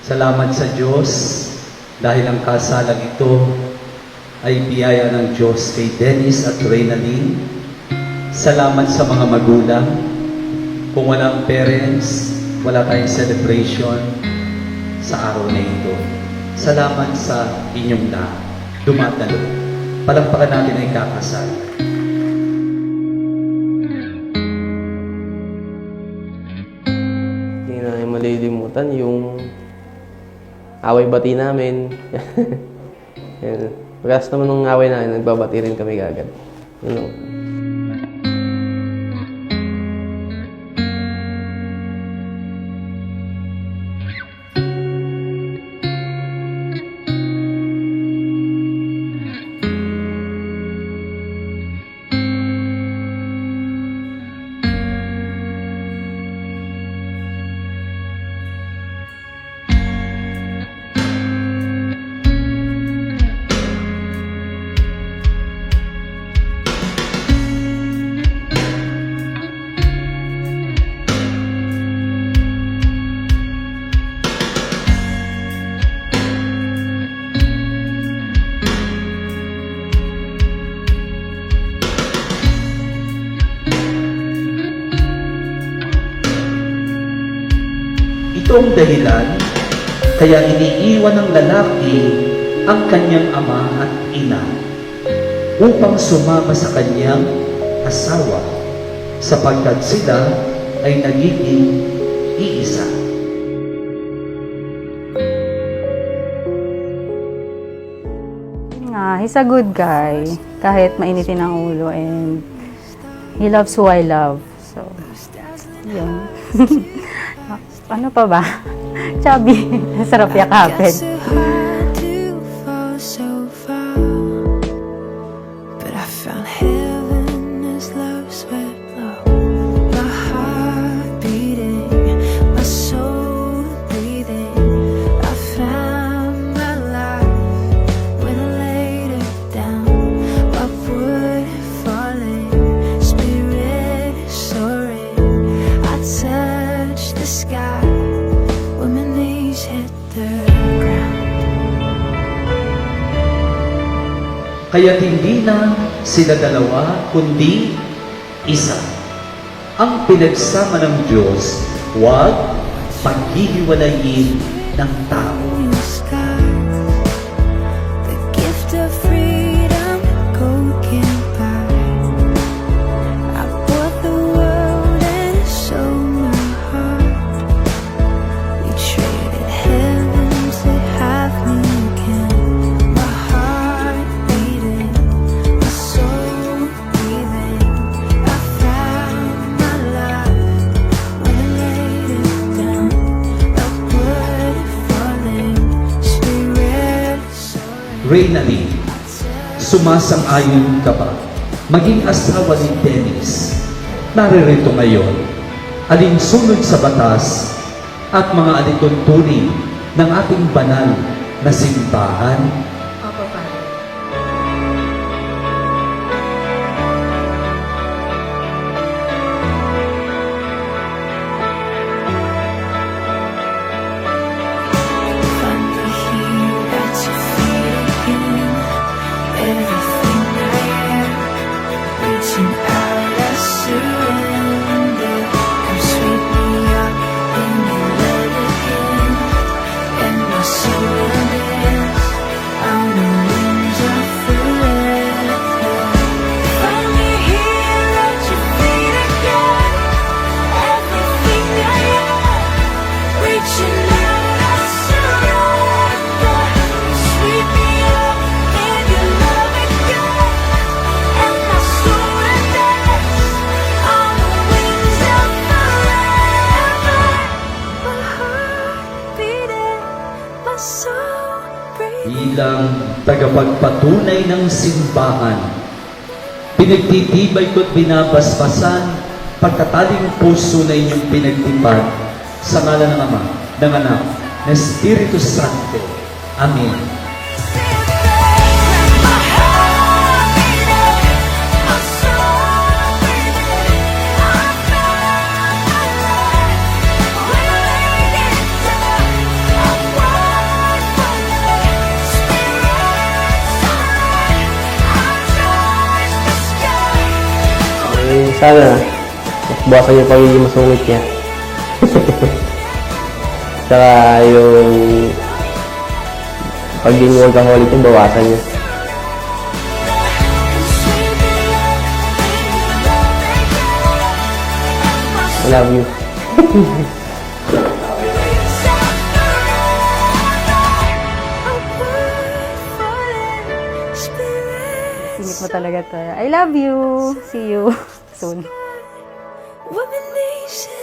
Salamat sa Diyos dahil ang kasalang ito ay biyaya ng Diyos kay Dennis at Reynaldine. Salamat sa mga magulang. Kung walang parents, wala tayong celebration sa araw na ito. Salamat sa inyong lahat. Dumadalo. Palakpakan natin ay kakasal. Hindi na malilimutan yung away-bati namin. Yan. Pagkas naman ng away namin, nagbabati rin kami agad. You know. Ito ang dahilan kaya iniiwan ng lalaki ang kanyang ama at ina upang sumama sa kanyang asawa sapagkat sila ay nagiging iisa. He's a good guy kahit mainitin ang ulo and he loves who I love. So, yun. Ano pa ba? Chubby. Sarap yakapin. Kaya't hindi na sila dalawa, kundi isa. Ang pinagsama ng Diyos, huwag paghihiwalayin ng tao. Reynaldine, sumasang-ayon ka ba maging asawa ni Dennis? Naririto ngayon, alinsunod sa batas at mga alituntunin ng ating banal na simbahan? Opo, Padre. Bilang tagapagpatunay ng simbahan, pinagtitibay ko't binabasbasan pagkataling puso na inyong pinagtipad sa ngalan ng Ama, ng Anak, ng Espiritu Santo. Amen. Sana, mas bawasan niyo pagiging masungit niya. Tsaka yung pagiging workaholic niya, bawasan niyo. I love you. Singit mo talaga to. I love you. See you soon. Reminiscing